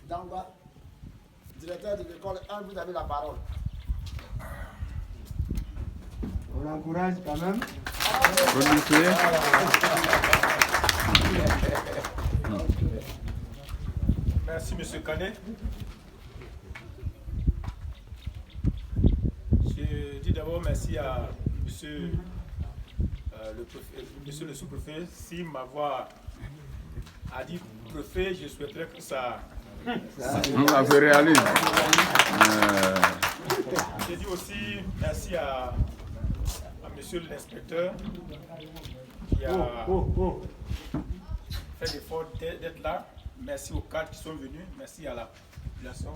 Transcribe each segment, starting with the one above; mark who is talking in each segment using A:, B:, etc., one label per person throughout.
A: Dangba, directeur de l'école 1, vous avez la parole.
B: On l'encourage quand même.
C: Merci, M. Canet. Je dis d'abord merci à monsieur le sous-préfet. Si ma voix a dit préfet, je souhaiterais que ça
D: se réalise.
C: Je dis aussi merci à monsieur l'inspecteur qui a fait l'effort d'être là. Merci aux cadres qui sont venus. Merci à la population.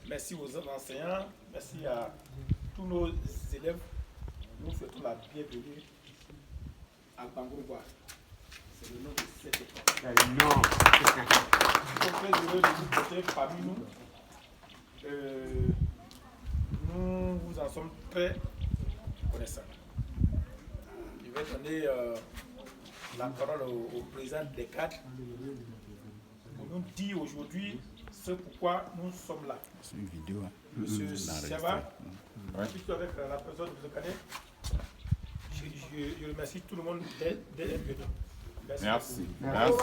C: Merci aux enseignants. Merci à tous nos élèves. Nous souhaitons la bienvenue à Bangourbois. C'est le nom de cette école. Nous sommes très heureux de vous porter parmi nous. Nous vous en sommes très reconnaissants. Je vais donner la parole au président des cadres pour nous dire aujourd'hui ce pourquoi nous sommes là.
D: C'est une vidéo.
C: Monsieur Siaba, surtout avec la personne de M. Canet, je remercie tout le monde d'être venu.
D: Merci.
A: Merci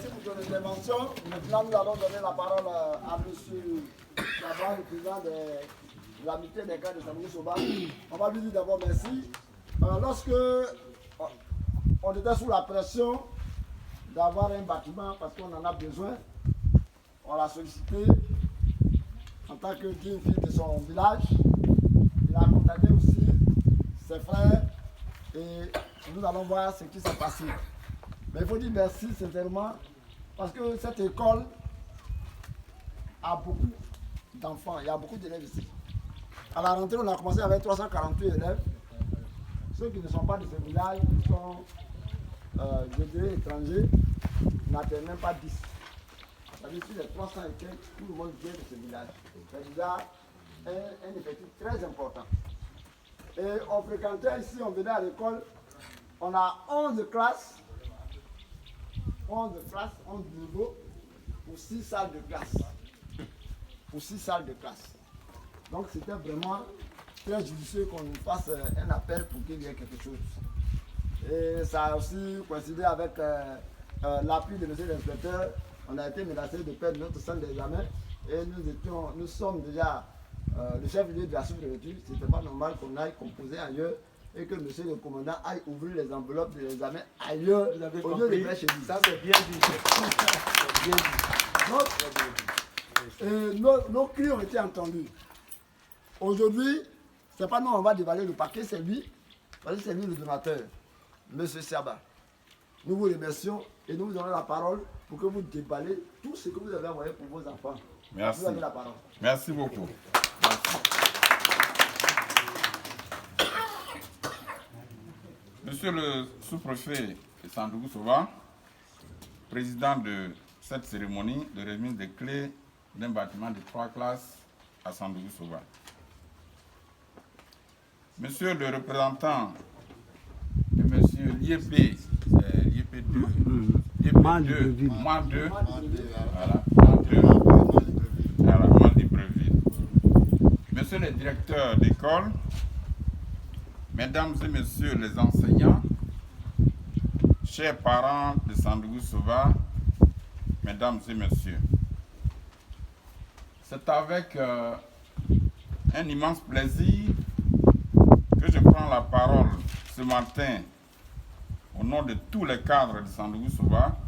A: pour ton intervention. Maintenant, nous allons donner la parole à M. Siaba, le président de l'amitié des cadres de Sandougou-Soba. On va lui dire d'abord merci. Lorsque on était sous la pression d'avoir un bâtiment parce qu'on en a besoin, on l'a sollicité en tant que digne fille de son village. Il a contacté aussi ses frères et nous allons voir ce qui s'est passé. Mais il faut dire merci sincèrement parce que cette école a beaucoup d'enfants, il y a beaucoup d'élèves ici. À la rentrée, on a commencé avec 348 élèves. Ceux qui ne sont pas de ce village, qui sont je dirais étrangers, n'atteignent même pas 10. C'est-à-dire sur les 300 et quelques, tout le monde vient de ce village. C'est déjà un effectif très important. Et on fréquentait ici, on venait à l'école, on a 11 classes, 11 niveaux pour 6 salles de classe. Pour 6 salles de classe. Donc c'était vraiment très judicieux qu'on nous fasse un appel pour qu'il y ait quelque chose. Et ça a aussi coïncidé avec l'appui de M. l'inspecteur. On a été menacé de perdre notre centre d'examen et nous sommes déjà le chef lieu de la sous-préfecture. Ce n'était pas normal qu'on aille composer ailleurs et que M. le commandant aille ouvrir les enveloppes de l'examen ailleurs au lieu de faire chez lui.
B: Ça c'est bien dit.
A: Bien dit. Nos cris ont été entendus. Aujourd'hui, ce n'est pas nous on va dévaler le paquet, c'est lui, parce que c'est lui le donateur, M. Siaba. Nous vous remercions et nous vous donnons la parole pour que vous déballez tout ce que vous avez envoyé pour vos enfants.
D: Merci.
A: Vous avez la parole.
D: Merci beaucoup. Monsieur le sous-préfet de Sandougou-Soba, président de cette cérémonie de remise des clés d'un bâtiment de 3 classes à Sandougou-Soba. Monsieur le représentant de Monsieur Liépé, Liépé 2, Liépé 2, Mois 2, voilà, Mois Libreville. Monsieur le directeur d'école, mesdames et messieurs les enseignants, chers parents de Sandougou-Soba, mesdames et messieurs, c'est avec un immense plaisir que je prends la parole ce matin au nom de tous les cadres de Sandougou-Soba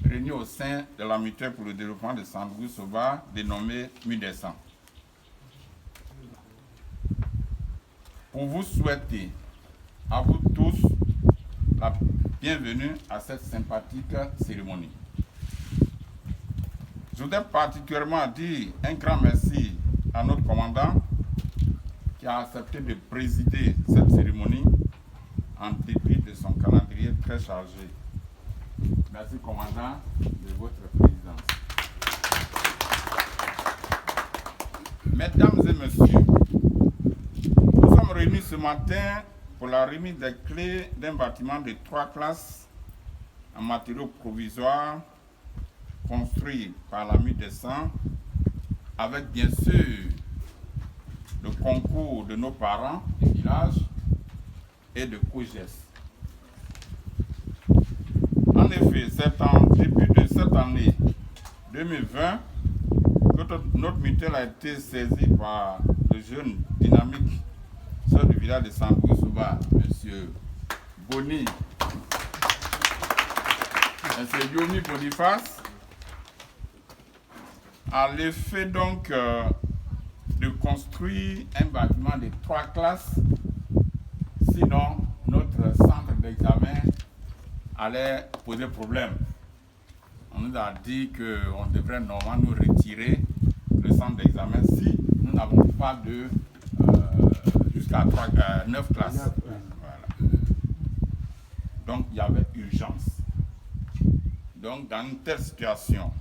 D: réunis au sein de la mutuelle pour le développement de Sandougou-Soba dénommée MUDESAN. Pour vous souhaiter à vous tous la bienvenue à cette sympathique cérémonie. Je voudrais particulièrement dire un grand merci à notre commandant qui a accepté de présider cette cérémonie en dépit de son calendrier très chargé. Merci commandant de votre présidence. Mesdames et messieurs, nous sommes réunis ce matin pour la remise des clés d'un bâtiment de 3 classes en matériaux provisoires construit par l'ami des Sangs, avec bien sûr le concours de nos parents du village et de COGES. En effet, c'est en début de cette année 2020 que notre mutuelle a été saisie par le jeune dynamique sœur du village de Sandou-Souba, M. Boni, M. Yomi Boniface, à l'effet donc de construire un bâtiment de 3 classes, sinon notre centre d'examen allait poser problème. On nous a dit qu'on devrait normalement nous retirer le centre d'examen si nous n'avons pas de jusqu'à 9 classes. Voilà. Donc il y avait urgence. Donc dans une telle situation,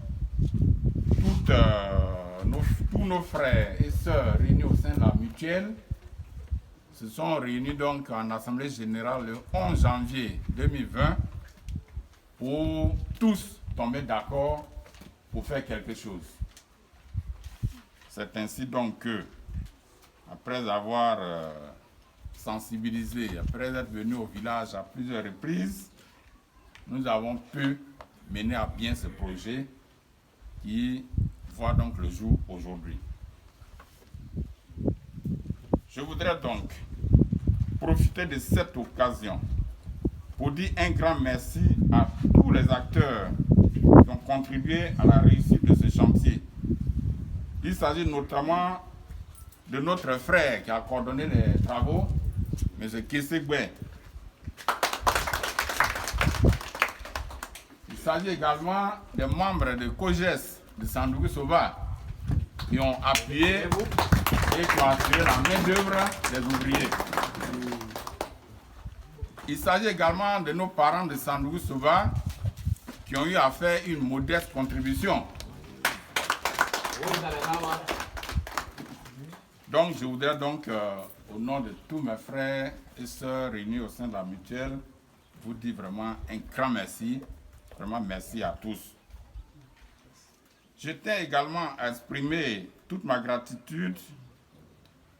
D: tous nos frères et sœurs réunis au sein de la mutuelle se sont réunis donc en assemblée générale le 11 janvier 2020 pour tous tomber d'accord pour faire quelque chose. C'est ainsi donc que, après avoir sensibilisé, après être venu au village à plusieurs reprises, nous avons pu mener à bien ce projet qui voit donc le jour aujourd'hui. Je voudrais donc profiter de cette occasion pour dire un grand merci à tous les acteurs qui ont contribué à la réussite de ce chantier. Il s'agit notamment de notre frère qui a coordonné les travaux, M. Kesegbe. Il s'agit également des membres de COGES de Sandou-Souba qui ont appuyé et qui ont assuré la main-d'œuvre des ouvriers. Il s'agit également de nos parents de Sandou-Souba qui ont eu à faire une modeste contribution. Donc je voudrais donc, au nom de tous mes frères et sœurs réunis au sein de la mutuelle, vous dire vraiment un grand merci. Vraiment merci à tous. Je tiens également à exprimer toute ma gratitude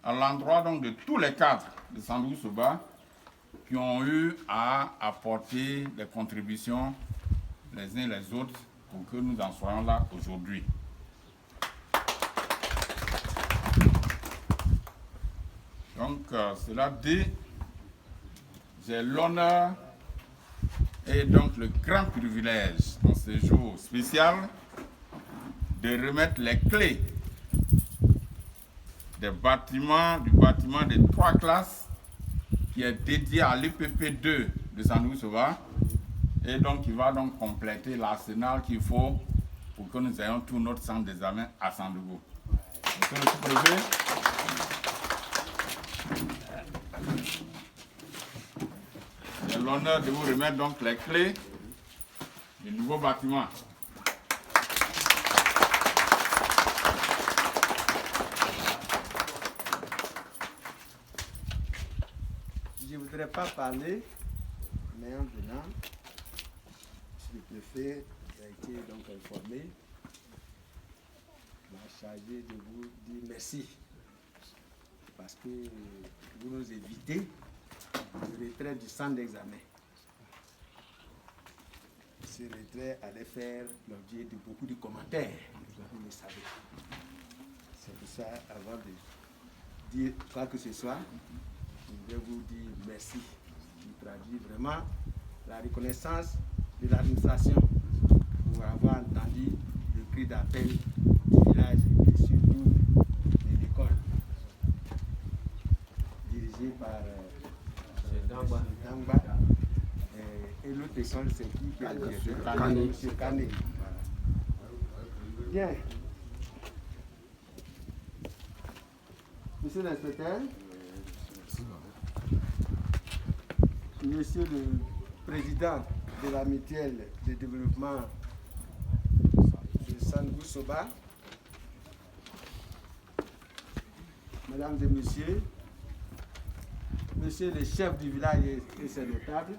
D: à l'endroit donc de tous les cadres de Sandou-Souba qui ont eu à apporter des contributions les uns les autres pour que nous en soyons là aujourd'hui. Donc, cela dit, j'ai l'honneur et donc le grand privilège en ce jour spécial de remettre les clés du bâtiment de 3 classes qui est dédié à l'EPP2 de Sandou-Souba et donc qui va donc compléter l'arsenal qu'il faut pour que nous ayons tout notre centre d'examen à Sandougou. Monsieur le sous-préfet, j'ai l'honneur de vous remettre donc les clés du nouveau bâtiment.
B: Je ne voudrais pas parler, mais en venant, le préfet a été donc informé, m'a chargé de vous dire merci, parce que vous nous évitez le retrait du centre d'examen. Ce retrait allait faire l'objet de beaucoup de commentaires, vous le savez. C'est pour ça, avant de dire quoi que ce soit, je voudrais vous dire merci. Je traduis vraiment la reconnaissance de l'administration pour avoir entendu le cri d'appel du village et surtout de l'école, dirigée par Dangba. Et l'autre école, c'est qui est le directeur? M. Kane. Bien. Monsieur l'inspecteur, Monsieur le Président de la mutuelle de développement de Sandou-Souba, Mesdames et Messieurs, monsieur le chef du village et ses notables,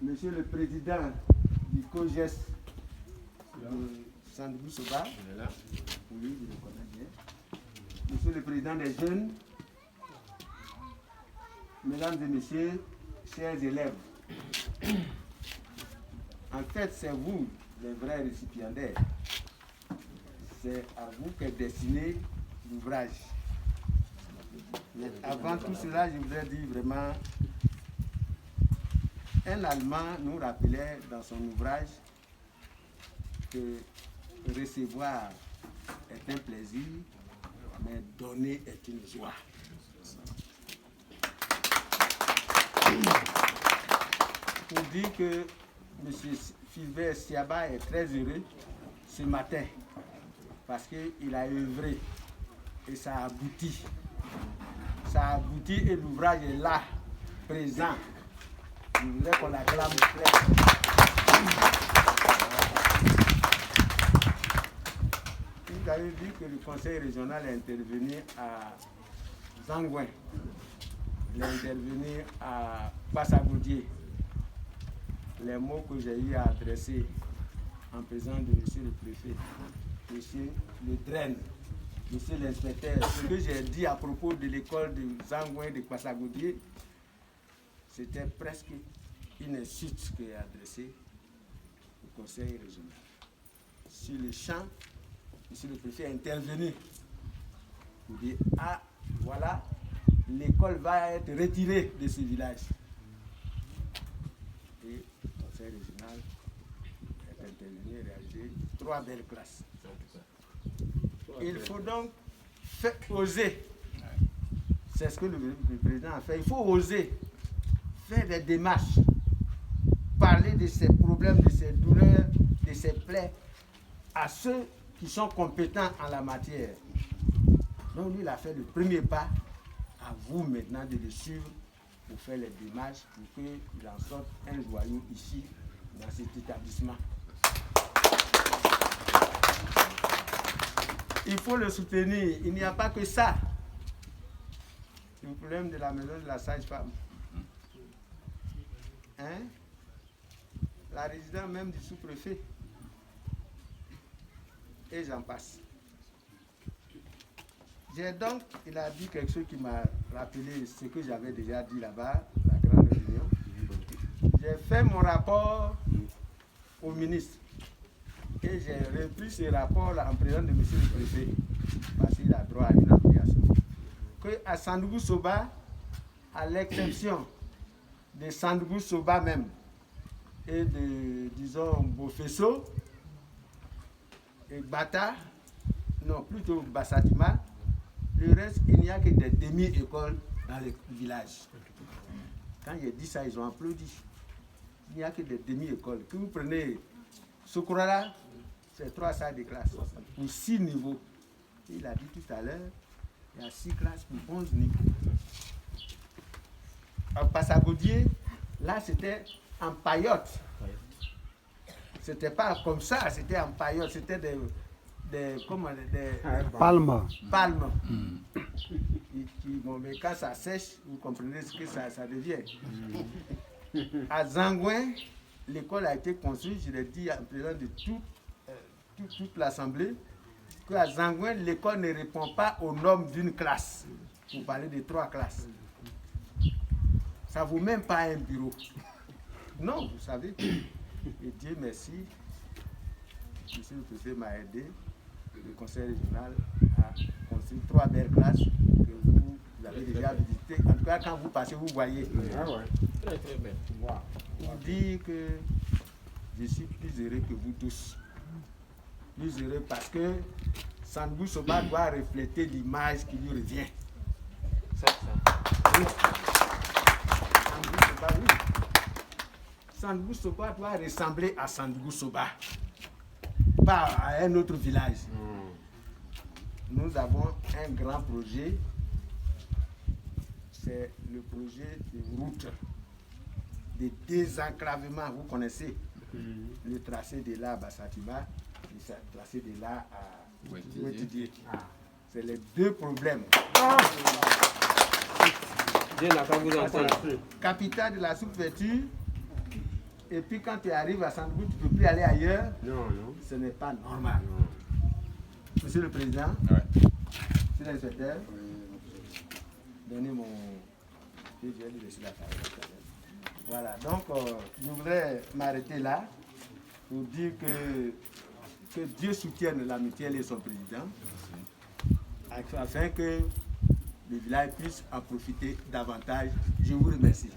B: monsieur le président du COGES de Sandbou-Soba, oui, je le connais bien, monsieur le président des jeunes, mesdames et messieurs, chers élèves, en fait, c'est vous les vrais récipiendaires. C'est à vous qu'est destiné l'ouvrage. Mais avant tout cela, je voudrais dire vraiment, un Allemand nous rappelait dans son ouvrage que recevoir est un plaisir, mais donner est une joie. Pour dire que M. Philbert Siaba est très heureux ce matin parce qu'il a œuvré et ça a abouti. Ça a abouti et l'ouvrage est là, présent. Je voudrais qu'on l'acclame clair. Vous avez dit que le conseil régional est intervenu à Zangouin, il est intervenu à Passagoudier. Les mots que j'ai eu à adresser en présence de monsieur le préfet, monsieur le Draine, monsieur l'inspecteur, ce que j'ai dit à propos de l'école de Zangouin de Passagoudier, c'était presque une insulte que j'ai adressée au conseil régional. Sur le champ, monsieur le préfet est intervenu pour dire, ah, voilà, l'école va être retirée de ce village. Et le conseil régional est intervenu et réalisé 3 belles classes. Il faut donc oser. C'est ce que le président a fait. Il faut oser faire des démarches, parler de ses problèmes, de ses douleurs, de ses plaies à ceux qui sont compétents en la matière. Donc lui, il a fait le premier pas. À vous maintenant de le suivre pour faire les démarches pour qu'il en sorte un joyau ici, dans cet établissement. Il faut le soutenir. Il n'y a pas que ça. Le problème de la maison de la sage-femme. Hein? La résidence même du sous-préfet. Et j'en passe. J'ai donc, il a dit quelque chose qui m'a rappelé ce que j'avais déjà dit là-bas, la grande réunion. J'ai fait mon rapport au ministre. Et j'ai repris ce rapport-là en présence de M. le préfet, parce qu'il a droit à une application. Qu'à Sandbou-Soba, à l'exception de Sandbou-Soba même, et de, disons, Bofesso, et Bata, non, plutôt Bassatima, le reste, il n'y a que des demi-écoles dans le village. Quand j'ai dit ça, ils ont applaudi. Il n'y a que des demi-écoles. Que vous prenez Sokorala, c'est 3 salles de classe pour 6 niveaux. Il a dit tout à l'heure, il y a 6 classes pour 11 niveaux. En Passagoudier, là c'était en paillotte. C'était pas comme ça, c'était en paillotte, c'était des palmes. Bon, mais quand ça sèche, vous comprenez ce que ça devient. À Zangouin, l'école a été construite, je l'ai dit en présence de toute l'Assemblée, qu'à Zangouin, l'école ne répond pas aux normes d'une classe. Vous parlez de 3 classes. Ça ne vaut même pas un bureau. Non, vous savez. Et Dieu merci, monsieur le préfet m'a aidé. Le conseil régional a construit 3 belles classes que vous avez déjà visitées. En tout cas, quand vous passez, vous voyez. Ah ouais. Très très belle. Pour dire que je suis plus heureux que vous tous. Plus heureux parce que Sandbou-Soba doit refléter l'image qui lui revient. Oui. Sandbou-Soba, oui. Sandbou-Soba doit ressembler à Sandbou-Soba, pas à un autre village. Nous avons un grand projet, c'est le projet de route de désenclavement. Vous connaissez le tracé de là à Bassatima, le tracé de là à Ouettidié. C'est les 2 problèmes.
E: Dieu n'a pas vous entendre.
B: Capitale de la sous-préfecture. Et puis quand tu arrives à Sandbourg, tu ne peux plus aller ailleurs.
E: Non.
B: Ce n'est pas normal. Monsieur le Président, Monsieur l'inspecteur, donnez mon... Je vais lui laisser la parole. Voilà, donc je voudrais m'arrêter là pour dire que Dieu soutienne la mutuelle et son président afin que le village puisse en profiter davantage. Je vous remercie.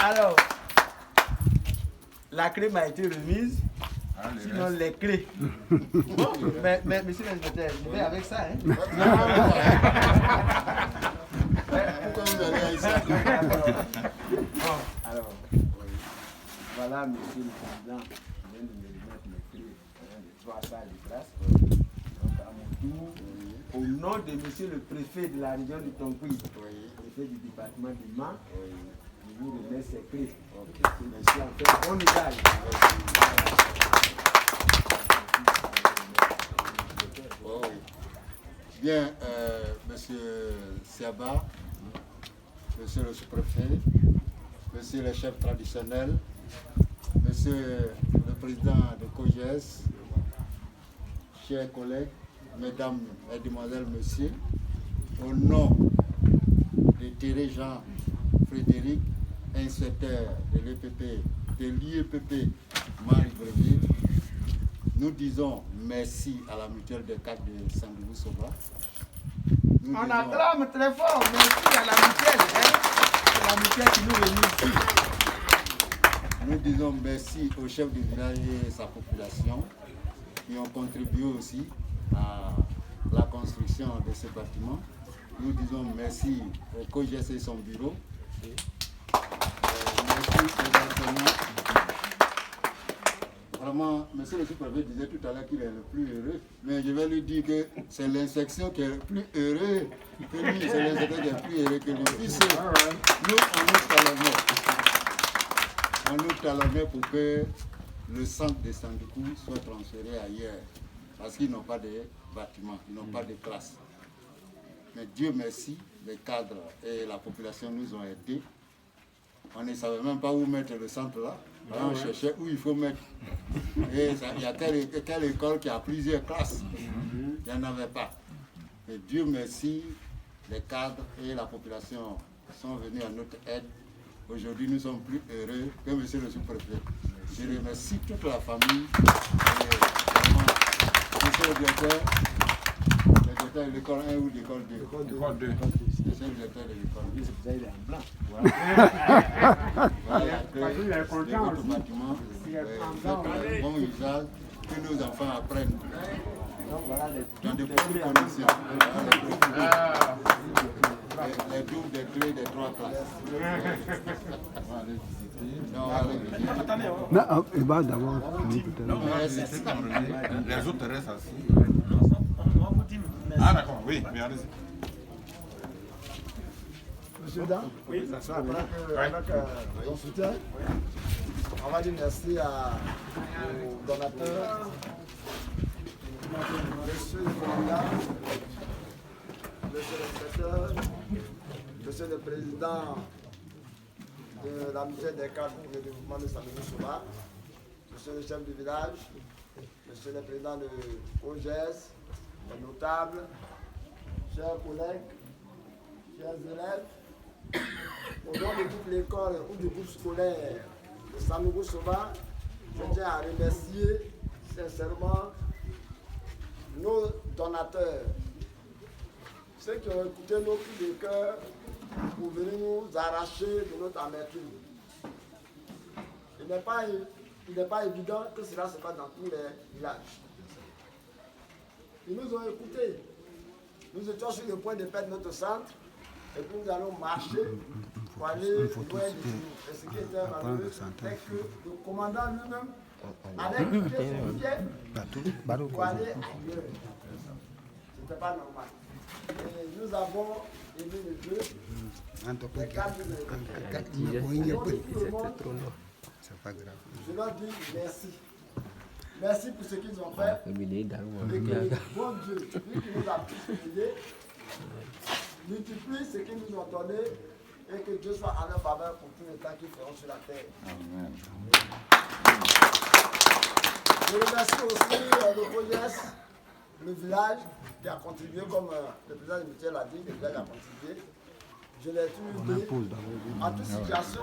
B: Alors, la clé m'a été remise. Sinon, les clés. Bon, mais monsieur l'inspecteur, je vais avec ça. Hein?
A: Pourquoi vous allez ici?
B: Alors, voilà, monsieur le président, je viens de me remettre les clés de 3 salles de classe. Donc, à mon tour, au nom de monsieur le préfet de la région du Tonkoui, préfet du département du Mans, je vous remets ces clés. Merci, en fait, bon usage.
F: Bien, monsieur Siaba, monsieur le sous-préfet, monsieur le chef traditionnel, monsieur le président de COGES, chers collègues, mesdames, mesdemoiselles, messieurs, au nom de Thierry Jean Frédéric, inspecteur de l'EPP, de l'IEPP Marie-Breville, nous disons merci à la mutuelle de cadres de Sandbourg-Soba.
B: On acclame très fort, merci à la mutuelle. C'est la mutuelle qui nous réunit.
F: Nous disons merci au chef du village et sa population qui ont contribué aussi à la construction de ce bâtiment. Nous disons merci au COGES et son bureau. Merci aux enseignants. Vraiment, monsieur le sous-préfet disait tout à l'heure qu'il est le plus heureux, mais je vais lui dire que c'est l'inspection qui est le plus heureux que lui, c'est l'inspecteur qui est le plus heureux que lui. Puisque nous, on nous talonnait pour que le centre de Sandoukou soit transféré ailleurs, parce qu'ils n'ont pas de bâtiment, ils n'ont pas de classe. Mais Dieu merci, les cadres et la population nous ont aidés. On ne savait même pas où mettre le centre là. On cherchait où il faut mettre. Et il y a telle école qui a plusieurs classes. Il n'y en avait pas. Et Dieu merci, les cadres et la population sont venus à notre aide. Aujourd'hui, nous sommes plus heureux que monsieur le sous-préfet. Je remercie toute la famille. Et monsieur le directeur de l'école 1 ou de l'école 2.
D: L'école 2.
F: Monsieur le directeur de l'école 2.
B: Vous avez en blanc.
F: Voilà, il est content aussi. Bâtiment, bon usage, que nos enfants apprennent dans de bonnes conditions. Les doubles des clés des 3 classes.
G: Non, il va d'abord.
D: Les autres restent assis. Ah d'accord, oui, mais allez-y.
A: Monsieur Dan, avec son soutien, on va dire merci aux donateurs, monsieur le commandant, monsieur l'inspecteur, monsieur le président de la mutuelle des cadres pour le développement de Sandbourg-Soba, monsieur le chef du village, monsieur le président de COGES, les notables, chers collègues, chers élèves, au nom de toute l'école ou du groupe scolaire de Sandbourg-Soba, je tiens à remercier sincèrement nos donateurs, ceux qui ont écouté nos cris de cœur pour venir nous arracher de notre amertume. Il n'est pas évident que cela se passe dans tous les villages. Ils nous ont écoutés. Nous étions sur le point de perdre notre centre et puis nous allons marcher pour aller loin de nous. Et ce qui était malheureux, c'est que le commandant lui-même allait quitter son pied pour aller ailleurs. Ce n'était pas normal. Et nous avons aimé le jeu. Les cadres
G: C'est pas grave.
A: je leur dis merci. Merci pour ce qu'ils ont fait. Et que bon Dieu, lui qui nous a tous aidés, multiplient ce qu'ils nous ont donné et que Dieu soit en leur faveur pour tous les temps qu'ils feront sur la terre.
D: Amen.
A: Je remercie aussi le COJES, le village qui a contribué, comme le président de Michel l'a dit, le village a contribué. Je l'ai toujours dit, en toute situation,